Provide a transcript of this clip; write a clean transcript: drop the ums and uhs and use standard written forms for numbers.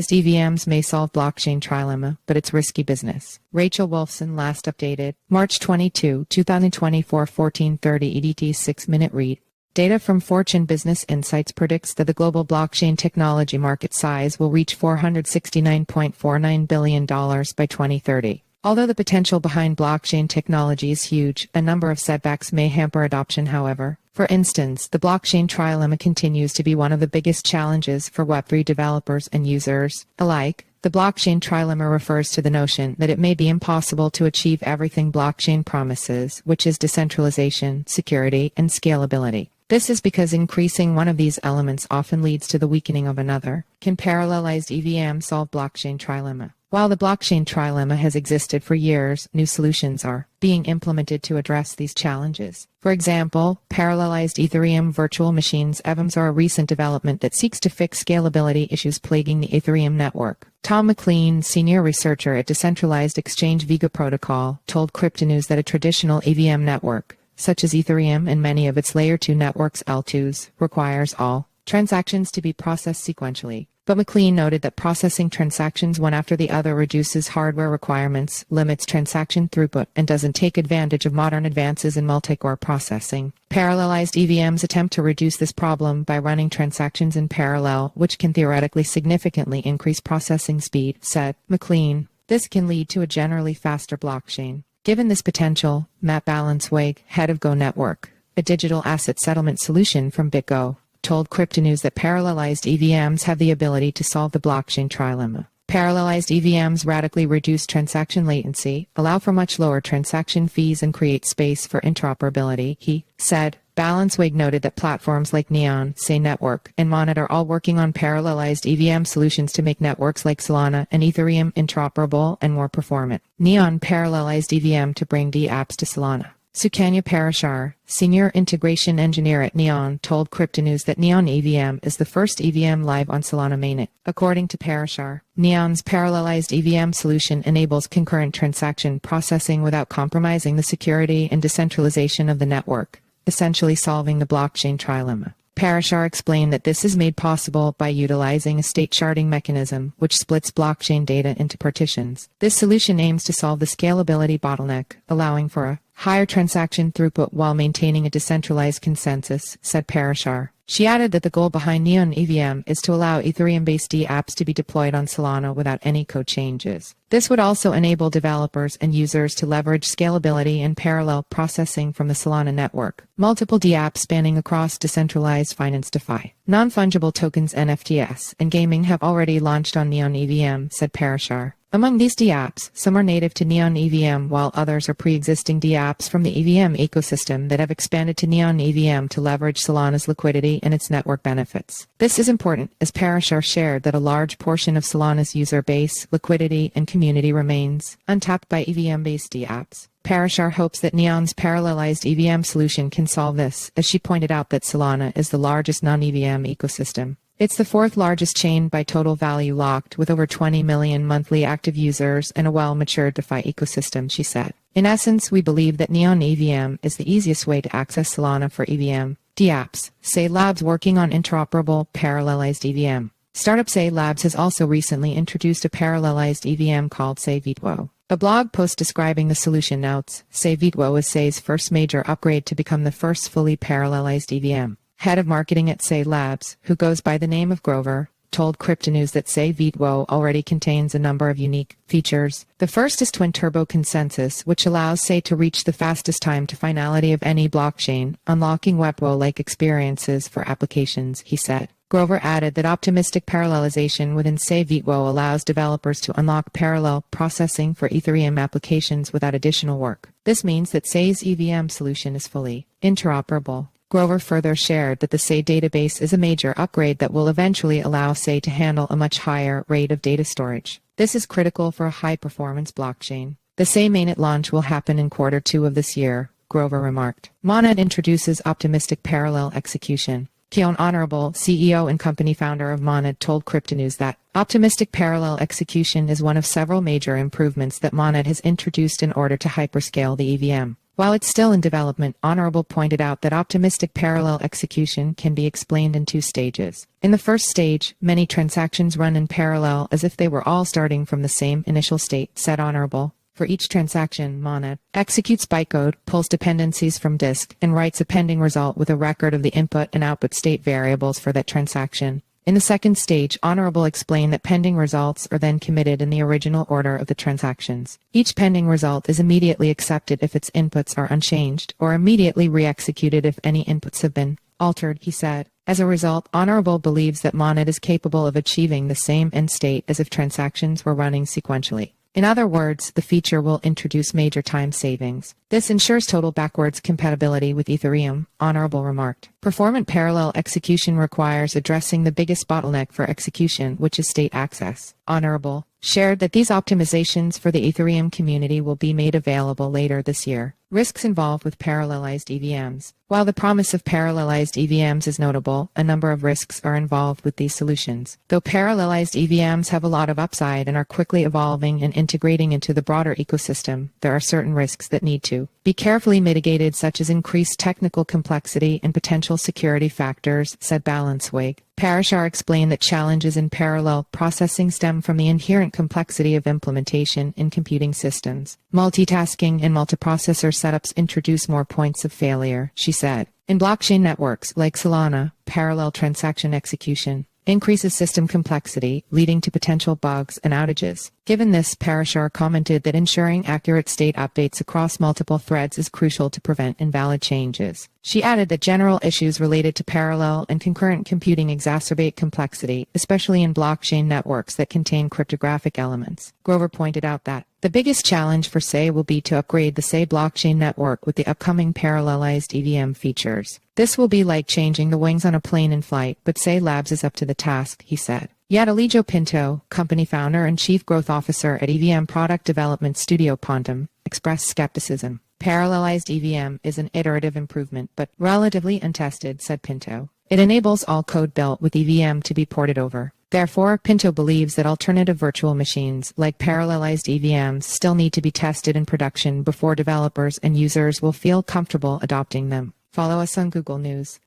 Parallelized EVMs may solve blockchain trilemma, but it's risky business. Rachel Wolfson, last updated, March 22, 2024, 14:30 EDT, 6-minute read. Data from Fortune Business Insights predicts that the global blockchain technology market size will reach $469.49 billion by 2030. Although the potential behind blockchain technology is huge, a number of setbacks may hamper adoption, however. For instance, the blockchain trilemma continues to be one of the biggest challenges for Web3 developers and users alike. The blockchain trilemma refers to the notion that it may be impossible to achieve everything blockchain promises, which is decentralization, security, and scalability. This is because increasing one of these elements often leads to the weakening of another. Can parallelized EVM solve blockchain trilemma? While the blockchain trilemma has existed for years, new solutions are being implemented to address these challenges. For example, parallelized ethereum virtual machines (EVMs) are a recent development that seeks to fix scalability issues plaguing the ethereum network. Tom McLean, senior researcher at decentralized exchange Vega protocol, told Cryptonews that a traditional EVM network, such as ethereum and many of its layer 2 networks L2s, requires all transactions to be processed sequentially. But McLean noted that processing transactions one after the other reduces hardware requirements, limits transaction throughput, and doesn't take advantage of modern advances in multi-core processing. Parallelized EVMs attempt to reduce this problem by running transactions in parallel, which can theoretically significantly increase processing speed, said McLean. This can lead to a generally faster blockchain. Given this potential, Matt Balanceweg, head of Go Network, a digital asset settlement solution from BitGo, told Cryptonews that parallelized EVMs have the ability to solve the blockchain trilemma. Parallelized EVMs radically reduce transaction latency, allow for much lower transaction fees, and create space for interoperability, he said. Balanceweg noted that platforms like Neon, Say Network, and Monad are all working on parallelized EVM solutions to make networks like Solana and Ethereum interoperable and more performant. Neon parallelized EVM to bring dApps to Solana. Sukanya Parashar, senior integration engineer at Neon, told Cryptonews that Neon EVM is the first EVM live on Solana mainnet. According to Parashar, Neon's parallelized EVM solution enables concurrent transaction processing without compromising the security and decentralization of the network, essentially solving the blockchain trilemma. Parashar explained that this is made possible by utilizing a state sharding mechanism, which splits blockchain data into partitions. This solution aims to solve the scalability bottleneck, allowing for a higher transaction throughput while maintaining a decentralized consensus, said Parashar. She added that the goal behind Neon EVM is to allow Ethereum-based dApps to be deployed on Solana without any code changes. This would also enable developers and users to leverage scalability and parallel processing from the Solana network. Multiple dApps spanning across decentralized finance DeFi, non-fungible tokens NFTs, and gaming have already launched on Neon EVM, said Parashar. Among these dApps, some are native to Neon EVM while others are pre-existing dApps from the EVM ecosystem that have expanded to Neon EVM to leverage Solana's liquidity and its network benefits. This is important, as Parashar shared that a large portion of Solana's user base, liquidity, and community remains untapped by EVM-based dApps. Parashar hopes that Neon's parallelized EVM solution can solve this, as she pointed out that Solana is the largest non-EVM ecosystem. It's the fourth largest chain by total value locked, with over 20 million monthly active users and a well-matured DeFi ecosystem, she said. In essence, we believe that Neon EVM is the easiest way to access Solana for EVM dApps. Say Labs working on interoperable parallelized EVM. Startup Say Labs has also recently introduced a parallelized EVM called Say Vitwo. A blog post describing the solution notes, Say Vitwo is Say's first major upgrade to become the first fully parallelized EVM. Head of marketing at Say Labs, who goes by the name of Grover, told Cryptonews that Say Vitwo already contains a number of unique features. The first is Twin Turbo Consensus, which allows Say to reach the fastest time to finality of any blockchain, unlocking Web2-like experiences for applications, he said. Grover added that optimistic parallelization within Say Vitwo allows developers to unlock parallel processing for Ethereum applications without additional work. This means that Say's EVM solution is fully interoperable. Grover further shared that the Say database is a major upgrade that will eventually allow Say to handle a much higher rate of data storage. This is critical for a high-performance blockchain. The Say mainnet launch will happen in Q2 of this year, Grover remarked. Monad introduces optimistic parallel execution. Keon Honorable, CEO and company founder of Monad, told Cryptonews that optimistic parallel execution is one of several major improvements that Monad has introduced in order to hyperscale the EVM While it's still in development, Honorable pointed out that optimistic parallel execution can be explained in two stages. In the first stage, many transactions run in parallel as if they were all starting from the same initial state, said Honorable. For each transaction, Monad executes bytecode, pulls dependencies from disk, and writes a pending result with a record of the input and output state variables for that transaction. In the second stage, Honorable explained that pending results are then committed in the original order of the transactions. Each pending result is immediately accepted if its inputs are unchanged, or immediately re-executed if any inputs have been altered, he said. As a result, Honorable believes that Monad is capable of achieving the same end state as if transactions were running sequentially. In other words, the feature will introduce major time savings. This ensures total backwards compatibility with Ethereum, Honorable remarked. Performant parallel execution requires addressing the biggest bottleneck for execution, which is state access. Honorable shared that these optimizations for the Ethereum community will be made available later this year. Risks involved with parallelized EVMs. While the promise of parallelized EVMs is notable, a number of risks are involved with these solutions. Though parallelized EVMs have a lot of upside and are quickly evolving and integrating into the broader ecosystem, there are certain risks that need to be carefully mitigated, such as increased technical complexity and potential security factors, said Balancewig. Parashar explained that challenges in parallel processing stem from the inherent complexity of implementation in computing systems. Multitasking and multiprocessor setups introduce more points of failure, she said. In blockchain networks like Solana, parallel transaction execution increases system complexity, leading to potential bugs and outages. Given this, Parashar commented that ensuring accurate state updates across multiple threads is crucial to prevent invalid changes. She added that general issues related to parallel and concurrent computing exacerbate complexity, especially in blockchain networks that contain cryptographic elements. Grover pointed out that the biggest challenge for SEI will be to upgrade the SEI blockchain network with the upcoming parallelized EVM features. This will be like changing the wings on a plane in flight, but SEI Labs is up to the task, he said. Yet Alijo Pinto, company founder and chief growth officer at EVM product development studio Pontum, expressed skepticism. Parallelized EVM is an iterative improvement, but relatively untested, said Pinto. It enables all code built with EVM to be ported over. Therefore, Pinto believes that alternative virtual machines, like parallelized EVMs, still need to be tested in production before developers and users will feel comfortable adopting them. Follow us on Google News.